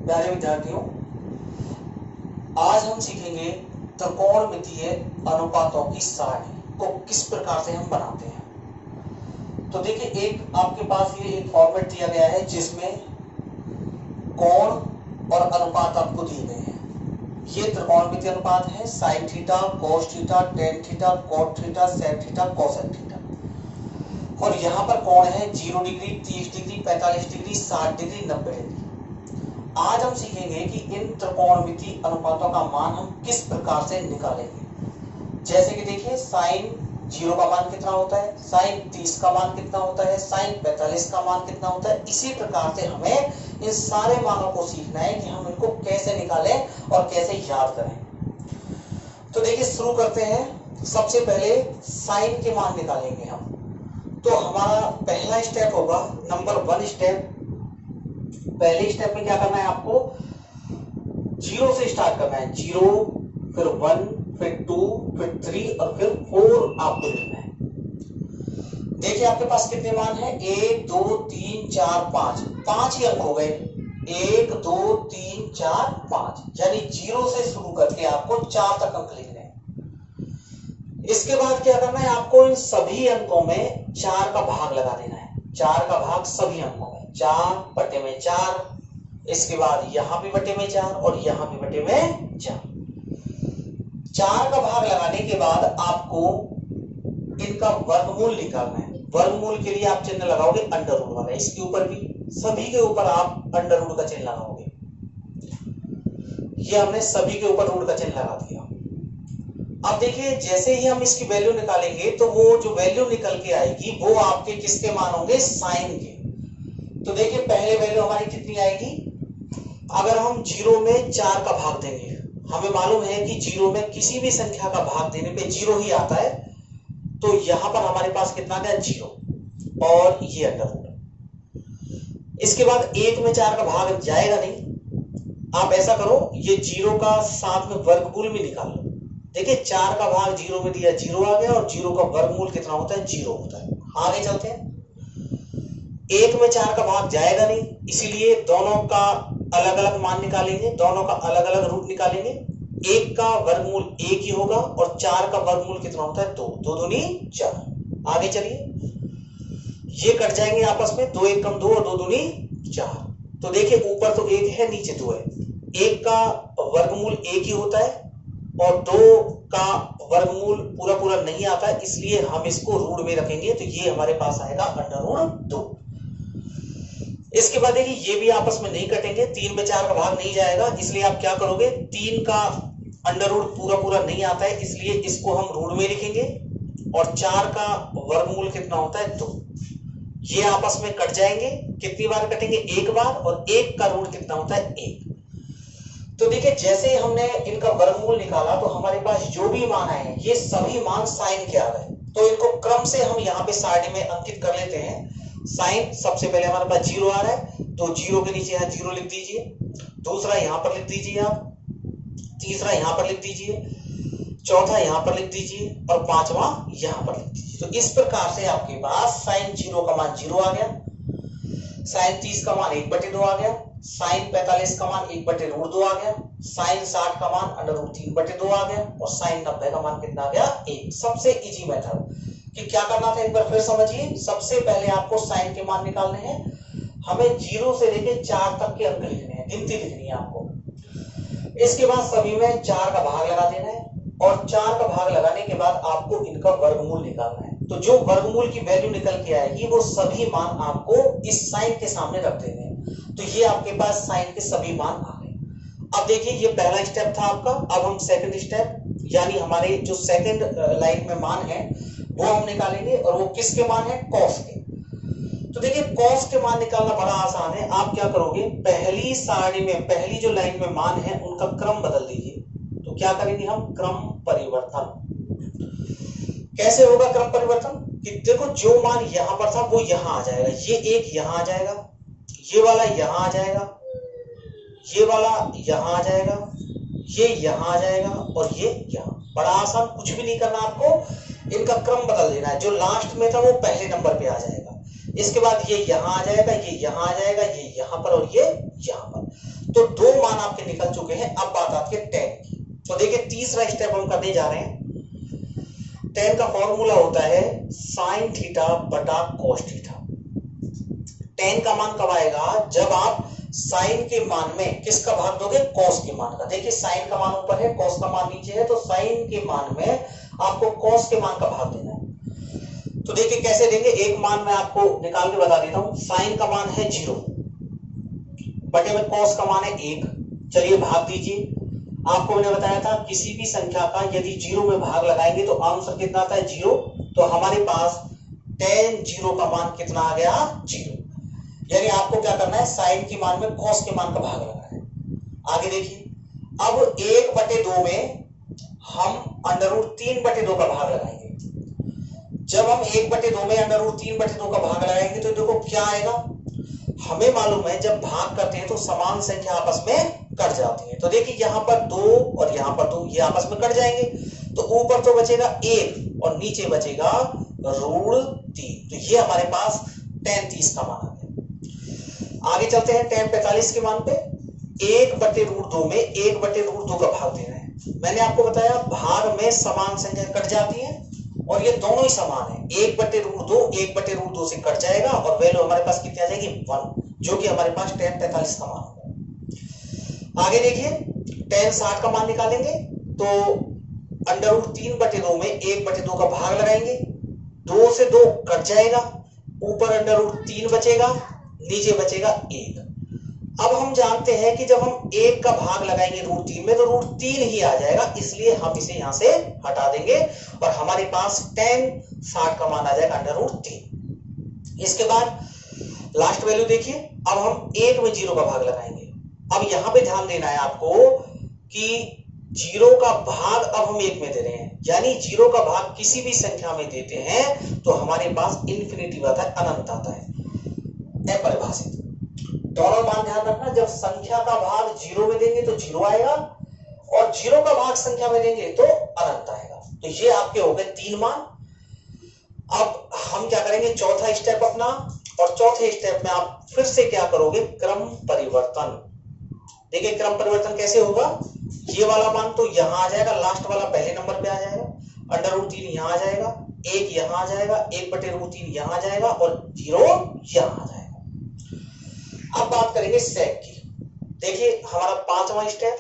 प्यारे विद्यार्थियों, आज हम सीखेंगे त्रिकोणमितीय अनुपातों की सारणी को किस प्रकार से हम बनाते हैं। तो देखिए, एक आपके पास ये एक फॉर्मेट दिया गया है जिसमें कोण और अनुपात आपको दिए गए हैं। ये त्रिकोणमितीय अनुपात है, sine theta, cos theta, tan theta, cot theta, sec theta, cosec theta. और यहाँ पर कोण है 0 degree, 30 degree, 45 degree, 60 degree, 90 degree. आज हम सीखेंगे कि इन त्रिकोणमितीय अनुपातों का मान हम किस प्रकार से निकालेंगे। जैसे कि देखिए, साइन 0 का मान कितना होता है, साइन 30 का मान कितना होता है, साइन 45 का मान कितना होता है। इसी प्रकार से हमें इन सारे मानों को सीखना है कि हम इनको कैसे निकालें और कैसे याद करें। तो देखिए, शुरू करते हैं। सबसे पहले साइन के मान निकालेंगे हम। तो हमारा पहला स्टेप होगा, नंबर 1 स्टेप। पहले स्टेप में क्या करना है आपको, 0 से स्टार्ट करना है। 0, फिर 1, फिर 2, फिर 3 और फिर 4 आपको लिखना है। देखिए, आपके पास कितने मान हैं, 1, 2, 3, 4, 5। 5 ही अंक हो गए। 1, 2, 3, 4, 5, यानी 0 से शुरू करके आपको 4 तक अंक लिखने हैं। इसके बाद क्या करना है, आपको इन सभी अंकों में 4 का भाग लगा देना है। 4 का भाग सभी अंकों में, 4/4। इसके बाद यहां भी बटे में 4 और यहां भी बटे में 4। 4 का भाग लगाने के बाद आपको इनका वर्गमूल निकालना है। वर्गमूल के लिए आप चिन्ह लगाओगे अंडर रूट वाला। इसके ऊपर भी, सभी के ऊपर आप अंडर रूट का चिन्ह लगाओगे। ये हमने सभी के ऊपर रूट का चिन्ह लगा दिया। अब देखिए, जैसे ही हम इसकी वैल्यू निकालेंगे तो वो जो वैल्यू निकल के आएगी वो आपके किसके मान होंगे, साइन के। तो देखिए, पहले वैल्यू हमारी कितनी आएगी, अगर हम 0 में 4 का भाग देंगे, हमें मालूम है कि 0 में किसी भी संख्या का भाग देने पे 0 ही आता है। तो यहां पर हमारे पास कितना गया, 0 और ये अंडर रूट। इसके बाद 1 में 4 का भाग जाएगा नहीं। आप ऐसा करो, ये 0 का साथ में वर्गमूल भी निकाल लो। देखिए, 4 का भाग 0 में दिया, 0 आ गया, और 0 का वर्गमूल कितना होता है, 0 होता है। आगे चलते हैं। 1 में 4 का भाग जाएगा नहीं, इसीलिए दोनों का अलग अलग मान निकालेंगे, दोनों का अलग अलग रूट निकालेंगे। 1 का वर्गमूल 1 ही होगा और 4 का वर्गमूल कितना होता है, 2। 2 दूनी 4। आगे चलिए, ये कट जाएंगे आपस में, 2 1 कम 2 और 2 दूनी 4। तो देखिए, ऊपर तो 1 है, नीचे 2 है। 1 का वर्गमूल 1 ही होता है और 2 का वर्गमूल पूरा पूरा नहीं आता है, इसलिए हम इसको रूट में रखेंगे। तो ये हमारे पास आएगा अंडर रूट 2। इसके बाद देखिए, ये भी आपस में नहीं कटेंगे, 3 में 4 का भाग नहीं जाएगा, इसलिए आप क्या करोगे, 3 का अंडर रूट पूरा पूरा नहीं आता है, इसलिए इसको हम रूट में लिखेंगे। और 4 का वर्गमूल कितना होता है, 2। ये आपस में कट जाएंगे। कितनी बार कटेंगे, 1 बार, और 1 का रूट कितना होता है, 1। तो देखिए, जैसे ही हमने इनका वर्गमूल निकाला तो हमारे पास जो भी मान आए, ये सभी मान साइन के आ गए। तो इनको क्रम से हम यहाँ पे सारणी में अंकित कर लेते हैं। साइन सबसे पहले हमारे पास 0 आ रहा है, तो 0 के नीचे यहाँ 0 लिख दीजिए। दूसरा यहाँ पर लिख दीजिए आप, तीसरा यहाँ पर लिख दीजिए, चौथा यहाँ पर लिख दीजिए, और 5वां यहाँ पर लिख दीजिए। तो इस प्रकार से आपके पास साइन 0 का मान 0 आ गया, साइन 30 का मान 1/2 आ गया, साइन 45 का मान 1/√2 आ गया, साइन 60 का मान अंडर रूट 3/2 आ गया, और साइन 90 का मान कितना आ गया, 1। सबसे इजी मेथड कि क्या करना था, एक बार फिर समझिए। सबसे पहले आपको साइन के मान निकालने हैं। हमें 0 से लेके 4 तक के अंक लिखने हैं, गिनती लिखनी है आपको। इसके बाद सभी में 4 का भाग लगा देना है, और 4 का भाग लगाने के बाद आपको इनका वर्गमूल निकालना है। तो जो वर्गमूल की वैल्यू निकल के आएगी वो सभी मान आपको इस साइन के सामने रख देने हैं। तो ये आपके पास साइन के सभी मान आ गए। अब देखिए, ये पहला स्टेप था आपका। अब हम सेकंड स्टेप, यानी हमारे जो सेकंड लाइन में मान है वो हम निकालेंगे, और वो किसके मान है, कॉस के। तो देखिए, कॉस के मान निकालना बड़ा आसान है। आप क्या करोगे, पहली सारणी में, पहली जो लाइन में मान है उनका क्रम बदल दीजिए। तो क्या करेंगे हम, क्रम परिवर्तन। कैसे होगा क्रम परिवर्तन, कि देखो, जो मान यहां पर था वो यहां आ जाएगा, ये एक यहां आ जाएगा, ये वाला यहां आ जाएगा, ये वाला यहां आ जाएगा, ये यहां आ जाएगा, और ये यहां। बड़ा आसान, कुछ भी नहीं करना आपको, इनका क्रम बदल देना है। जो लास्ट में था वो पहले नंबर पे आ जाएगा। इसके बाद ये यहां आ जाएगा, ये यहां आ जाएगा, ये यहां पर, और ये यहां पर। तो तो 2 मान आपके निकल चुके हैं। अब बात आती है tan की। तो देखिए तीसरा स्टेप हम करने जा रहे हैं। tan का फॉर्मूला होता है sin थीटा बटा cos थीटा। tan का मान कब आएगा? जब आप sin के मान में किसका भाग दोगे? cos के मान का। देखिए sin का मान ऊपर है, cos का मान नीचे है, तो sin के मान में आपको cos के मान का भाग देना है। तो देखिए कैसे देंगे, एक मान मैं आपको निकाल के बता देता हूं। sin का मान है 0 बटे में cos का मान है 1। चलिए भाग दीजिए। आपको मैंने बताया था किसी भी संख्या का यदि 0 में भाग लगाएंगे तो आंसर कितना आता है? 0। तो हमारे पास tan 0 का मान कितना आ गया? 0। यानी आपको क्या करना है? sin के मान में cos के मान का भाग लगाना है। आगे देखिए, अब 1/2 में हम √3/2 का भाग लगाएंगे। जब हम 1/2 में √3/2 का भाग लगाएंगे तो देखो क्या आएगा। हमें मालूम है जब भाग करते हैं तो समान संख्या आपस में कट जाती है। तो देखिए यहाँ पर 2 और यहाँ पर 2, ये आपस में कट जाएंगे। तो ऊपर तो बचेगा 1 और नीचे बचेगा √3। तो ये हमारे पास tan 30 का मान आ गया। आगे चलते हैं tan 45 के मान पे। 1/√2 में 1/√2 का भाग देना है। मैंने आपको बताया भाग में समान संख्या कट जाती है और ये दोनों ही समान है। 1/√2 1/√2 से कट जाएगा और वैल्यू हमारे पास कितनी आ जाएगी? 1, जो कि हमारे पास tan 45 का मान होगा। आगे देखिए tan 60 का मान निकालेंगे तो √3/2 में 1/2 का भाग लगाएंगे। 2 से 2 कट जाएगा, ऊपर √3 बचेगा, नीचे बचेगा 1। अब हम जानते हैं कि जब हम 1 का भाग लगाएंगे √3 में तो √3 ही आ जाएगा, इसलिए हम इसे यहां से हटा देंगे और हमारे पास tan 60 का मान आ जाएगा √3। इसके बाद लास्ट वैल्यू देखिए, अब हम 1 में 0 का भाग लगाएंगे। अब यहां पे ध्यान देना है आपको कि 0 का भाग अब हम 1 में दे रहे हैं, यानी 0 का भाग किसी भी संख्या में देते हैं तो हमारे पास इंफिनिटी आता है, अनंत आता है, अपरिभाषित। दोनों मान ध्यान रखना, जब संख्या का भाग 0 में देंगे तो 0 आएगा और 0 का भाग संख्या में देंगे तो अनंत आएगा। तो ये आपके हो गए 3 मान। अब हम क्या करेंगे? चौथा स्टेप अपना, और चौथे स्टेप में आप फिर से क्या करोगे? क्रम परिवर्तन। देखिए क्रम परिवर्तन कैसे होगा? ये वाला मान तो यहां आ जाएगा, लास्ट वाला पहले नंबर पे आ जाएगा, √3 यहां आ जाएगा, 1 यहां आ जाएगा, 1/√3 यहां आ जाएगा और 0 यहां आ जाएगा। अब बात करेंगे sec की। देखिए हमारा 5वां स्टेप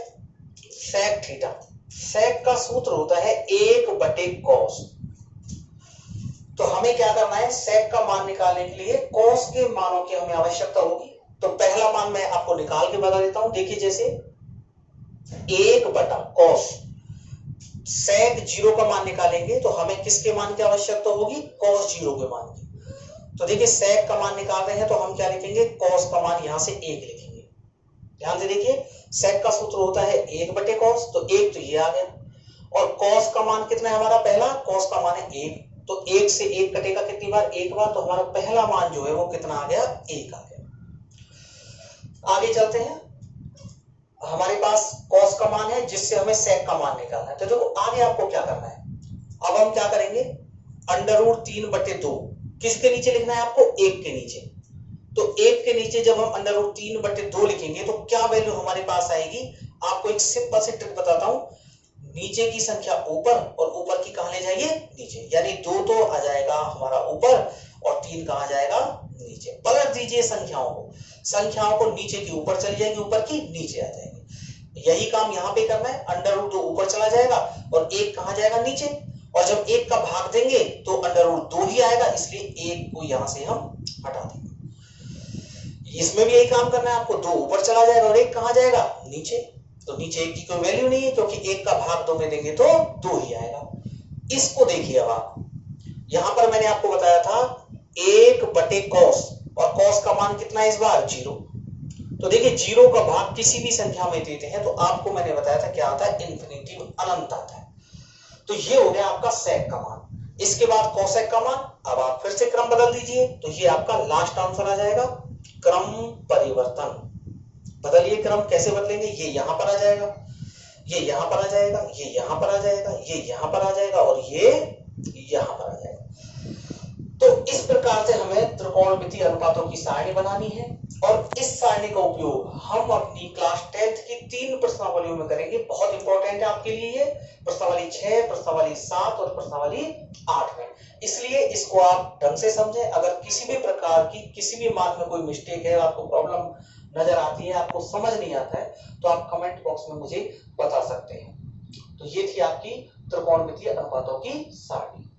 sec थीटा। sec का सूत्र होता है 1/cos। तो हमें क्या करना है? sec का मान निकालने के लिए cos के मानों की हमें आवश्यकता होगी। तो पहला मान मैं आपको निकाल के बता देता हूं। देखिए जैसे 1/cos, sec 0 का मान निकालेंगे तो हमें किसके मान की आवश्यकता होगी? cos 0 के मान की। तो देखिए sec का मान निकाल रहे हैं तो हम क्या लिखेंगे? cos का मान यहां से 1 लिखेंगे। ध्यान से देखिए sec का सूत्र होता है 1/cos, तो 1 तो ये आ गया और cos का मान कितना है हमारा? पहला cos का मान है 1, तो 1 से 1 कटेगा कितनी बार? 1 बार। तो हमारा पहला मान जो है वो कितना आ गया? 1 आ गया। आगे चलते हैं, हमारे पास cos का मान है जिससे हमें sec का मान निकालना है। तो देखो आगे आपको क्या करना है? अब हम क्या करेंगे? √3/2 किसके नीचे लिखना है आपको? 1 के नीचे। तो 1 के नीचे जब हम √3/2 लिखेंगे तो क्या वैल्यू हमारे पास आएगी? आपको एक सिंपल सी ट्रिक बताता हूं। नीचे की संख्या ऊपर और ऊपर की कहां ले जाइए? नीचे। यानी 2 तो आ जाएगा हमारा ऊपर और 3 कहां जाएगा? नीचे। पलट दीजिए संख्याओं को, संख्याओं को नीचे की ऊपर चली जाएगी, ऊपर की नीचे आ जाएगी। यही काम यहां पे करना है। √2 ऊपर चला जाएगा और 1 कहां जाएगा? नीचे। और जब 1 का भाग देंगे तो √2 ही आएगा, इसलिए 1 को यहां से हम हटा देंगे। इसमें भी यही काम करना है आपको। 2 ऊपर चला जाएगा और 1 कहां जाएगा? नीचे। तो नीचे 1 की कोई वैल्यू नहीं है क्योंकि 1 का भाग 2 में देंगे तो 2 ही आएगा। इसको देखिए, अब आप यहां पर मैंने आपको बताया था 1/cos और cos का मान कितना है इस बार? 0। तो देखिए 0 का भाग किसी भी संख्या में देते हैं तो आपको मैंने बताया था क्या आता है? इंफिनिटी, अनंत आता है। तो ये हो गया आपका sec का मान। इसके बाद cosec का मान। अब आप फिर से क्रम बदल दीजिए तो ये आपका लास्ट आंसर आ जाएगा। क्रम परिवर्तन। बदलिए क्रम, कैसे बदलेंगे? ये यहां पर आ जाएगा, ये यहां पर आ जाएगा, ये यहां पर आ जाएगा, ये यहां पर आ जाएगा और ये यहां पर आ जाएगा। तो इस प्रकार प्रकार से हमें त्रिकोणमितीय अनुपातों की सारणी बनानी है और इस सारणी का उपयोग हम अपनी क्लास 10th की 3 प्रश्नावलियों में करेंगे। बहुत इंपॉर्टेंट है आपके लिए, प्रश्नावली 6, प्रश्नावली 7 और प्रश्नावली 8 में। इसलिए इसको आप ढंग से समझें। अगर किसी भी प्रकार की किसी भी मार्क में कोई मिस्टेक है, आपको प्रॉब्लम नजर आती है, आपको समझ नहीं आता है, तो आप कमेंट बॉक्स में मुझे बता सकते हैं। तो ये थी आपकी त्रिकोणमितीय अनुपातों की सारणी।